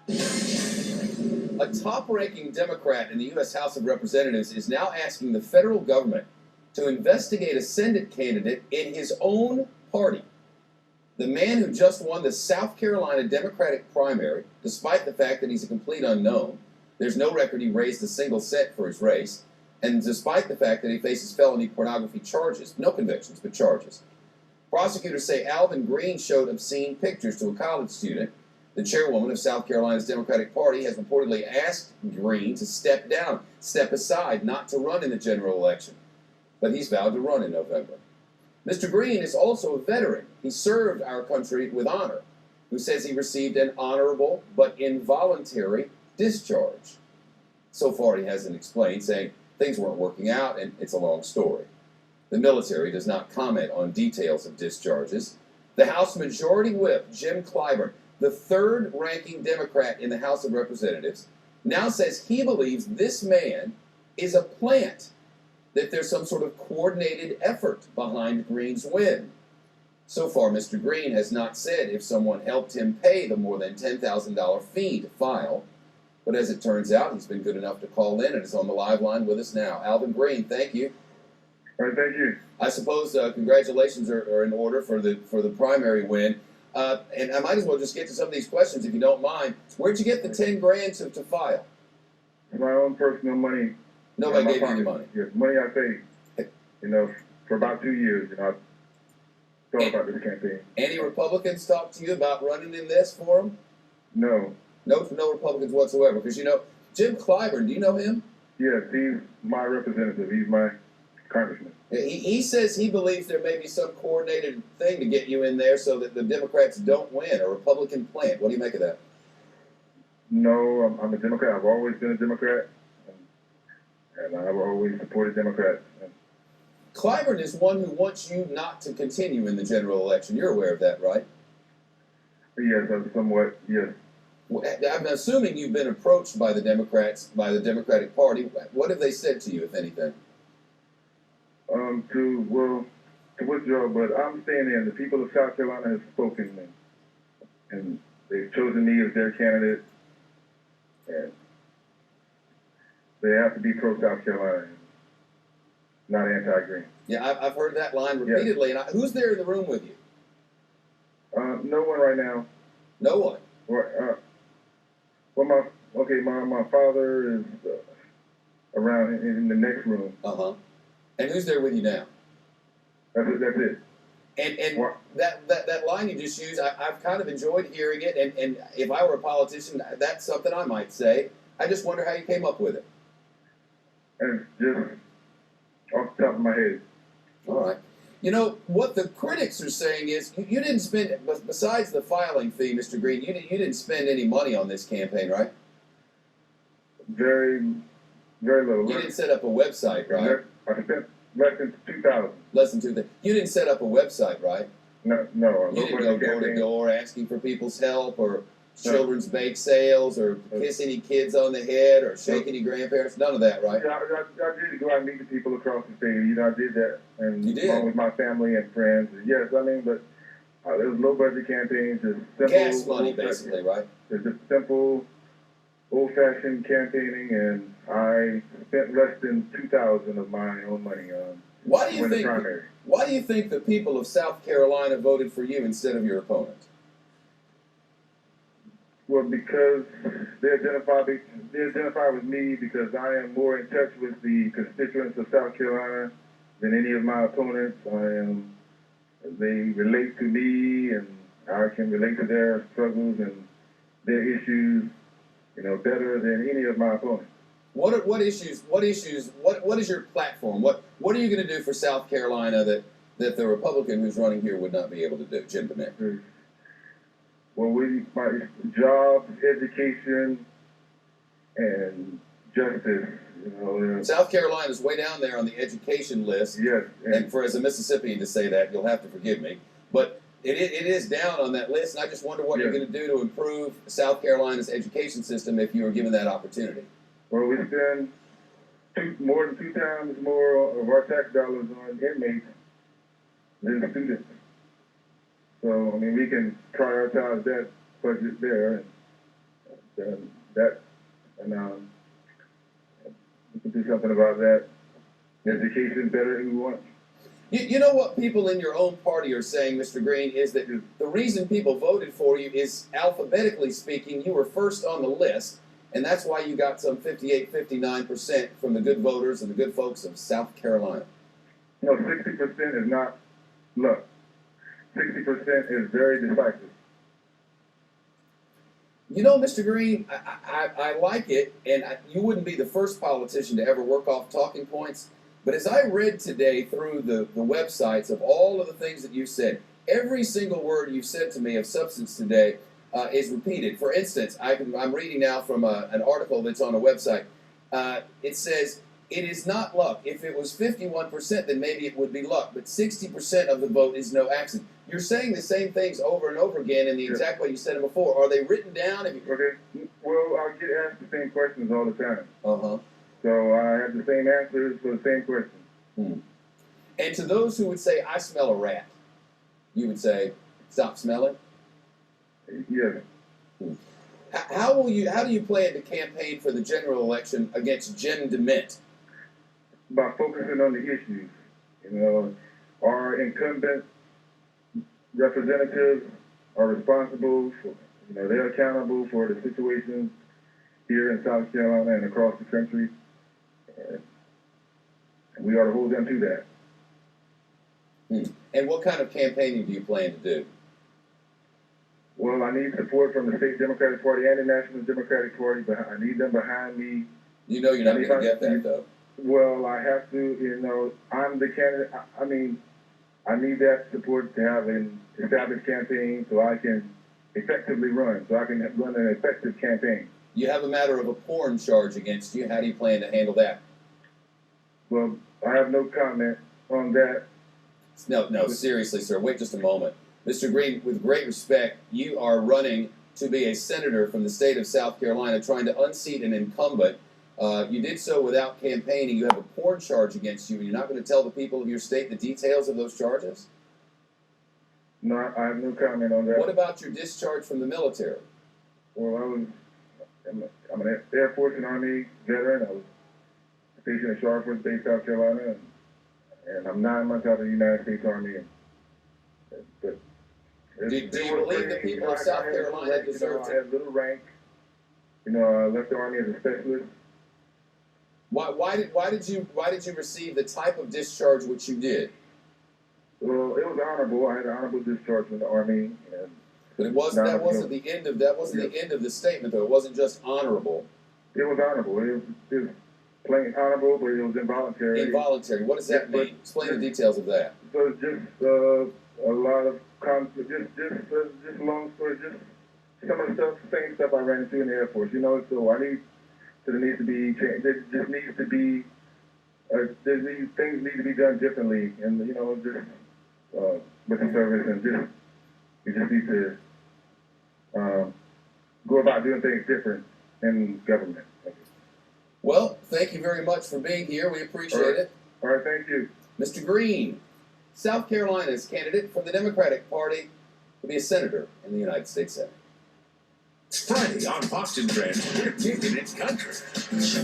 A top-ranking Democrat in the U.S. House of Representatives is now asking the federal government to investigate a Senate candidate in his own party. The man who just won the South Carolina Democratic primary, despite the fact that he's a complete unknown, there's no record he raised a single cent for his race, and despite the fact that he faces felony pornography charges, no convictions, but charges. Prosecutors say Alvin Greene showed obscene pictures to a college student. The chairwoman of South Carolina's Democratic Party has reportedly asked Greene to step down, step aside, not to run in the general election. But he's vowed to run in November. Mr. Greene is also a veteran. He served our country with honor, who says he received an honorable but involuntary discharge. So far, he hasn't explained, saying things weren't working out and it's a long story. The military does not comment on details of discharges. The House Majority Whip, Jim Clyburn, the third-ranking Democrat in the House of Representatives, now says he believes this man is a plant, that there's some sort of coordinated effort behind Greene's win. So far, Mr. Greene has not said if someone helped him pay the more than $10,000 fee to file. But as it turns out, he's been good enough to call in and is on the live line with us now. Alvin Greene, thank you. All right, thank you. I suppose congratulations are in order for the primary win. And I might as well just get to some of these questions if you don't mind. Where'd you get the 10 grand to file? My own personal money. Nobody gave you any money? Yes, money I saved, for about 2 years, I thought about this campaign. Any Republicans talk to you about running in this for them? No. No Republicans whatsoever. Because, Jim Clyburn, do you know him? Yes, he's my representative. He's my congressman. He says he believes there may be some coordinated thing to get you in there so that the Democrats don't win, a Republican plant. What do you make of that? No, I'm a Democrat. I've always been a Democrat, and I've always supported Democrats. Clyburn is one who wants you not to continue in the general election. You're aware of that, right? Yes, somewhat, yes. I'm assuming you've been approached by the Democrats, by the Democratic Party. What have they said to you, if anything? To withdraw, but I'm staying in. The people of South Carolina have spoken, and they've chosen me as their candidate, and they have to be pro-South Carolina, not anti-Green. Yeah, I've heard that line repeatedly. Yes. And who's there in the room with you? No one right now. No one? My father is around in the next room. Uh-huh. And who's there with you now? That's it. And that line you just used, I've kind of enjoyed hearing it, and if I were a politician, that's something I might say. I just wonder how you came up with it. And just off the top of my head. All right. What the critics are saying is you didn't spend, besides the filing fee, Mr. Greene, you didn't spend any money on this campaign, right? Very, very little. You didn't set up a website, right? I spent less than $2,000. Less than $2,000. You didn't set up a website, right? No. You didn't go door to door asking for people's help, or children's bake sales, or kiss any kids on the head, or shake any grandparents. None of that, right? Yeah, I did go out and meet the people across the state. I did that, and you did? Along with my family and friends. Yes, but there was low budget campaigns, just simple gas money, basically, right? It's just simple, old-fashioned campaigning, and I spent less than $2,000 of my own money on the primary. Why do you think the people of South Carolina voted for you instead of your opponent? Well, because they identify with me because I am more in touch with the constituents of South Carolina than any of my opponents. They relate to me, and I can relate to their struggles and their issues, better than any of my opponents. What is your platform? What are you going to do for South Carolina that the Republican who's running here would not be able to do, Jim DeMint? Well, my jobs, education, and justice. South Carolina's way down there on the education list. Yes. And as a Mississippian to say that, you'll have to forgive me. But it is down on that list, and I just wonder what you're going to do to improve South Carolina's education system if you were given that opportunity. Well, we spend more than 2 times more of our tax dollars on inmates than students. So, we can prioritize that budget there. we can do something about that. Education better than we want. You know what people in your own party are saying, Mr. Greene, is that the reason people voted for you is, alphabetically speaking, you were first on the list, and that's why you got some 58, 59% from the good voters and the good folks of South Carolina. No, 60% is not luck. 60% is very decisive. You know, Mr. Greene, I like it, and you wouldn't be the first politician to ever work off talking points. But as I read today through the websites of all of the things that you said, every single word you said to me of substance today is repeated. For instance, I'm reading now from an article that's on a website. It says, it is not luck. If it was 51%, then maybe it would be luck. But 60% of the vote is no accident. You're saying the same things over and over again in the exact way you said them before. Are they written down? Okay. Well, I get asked the same questions all the time. Uh-huh. So I have the same answers for the same question. And to those who would say, I smell a rat, you would say, stop smelling? Yes. How do you plan to campaign for the general election against Jim DeMint? By focusing on the issues. You know, our incumbent representatives are responsible for, they're accountable for the situations here in South Carolina and across the country. And we ought to hold them to that. And what kind of campaigning do you plan to do? Well, I need support from the state Democratic Party and the National Democratic Party, but I need them behind me. You know you're not going to get that, though. Well, I have to, I'm the candidate. I need that support to have an established campaign so I can effectively run, so I can run an effective campaign. You have a matter of a porn charge against you. How do you plan to handle that? Well, I have no comment on that. No, seriously, sir. Wait just a moment. Mr. Greene, with great respect, you are running to be a senator from the state of South Carolina, trying to unseat an incumbent. You did so without campaigning. You have a porn charge against you, and you're not going to tell the people of your state the details of those charges? No, I have no comment on that. What about your discharge from the military? Well, I'm an Air Force and Army veteran. I was stationed in Charlotte State, South Carolina, and I'm 9 months out of the United States Army. Do you believe the people of South Carolina deserve I had little rank. I left the Army as a specialist. Why did you receive the type of discharge which you did? Well, it was honorable. I had an honorable discharge from the Army. But that wasn't the end of the statement, though. It wasn't just honorable. It was honorable. It was plain honorable, but it was involuntary. Involuntary. What does that mean? Explain the details of that. So just a lot of conflict. Just long story. Just some of the same stuff I ran into in the Air Force. So I need. So there needs to be change. There just needs to be. Things need to be done differently, and just with the service, and you just need to go about doing things different in government. Well, thank you very much for being here. We appreciate it. All right, thank you. Mr. Greene, South Carolina's candidate from the Democratic Party to be a senator in the United States Senate. Friday on Fox and Friends, we're kicking its country.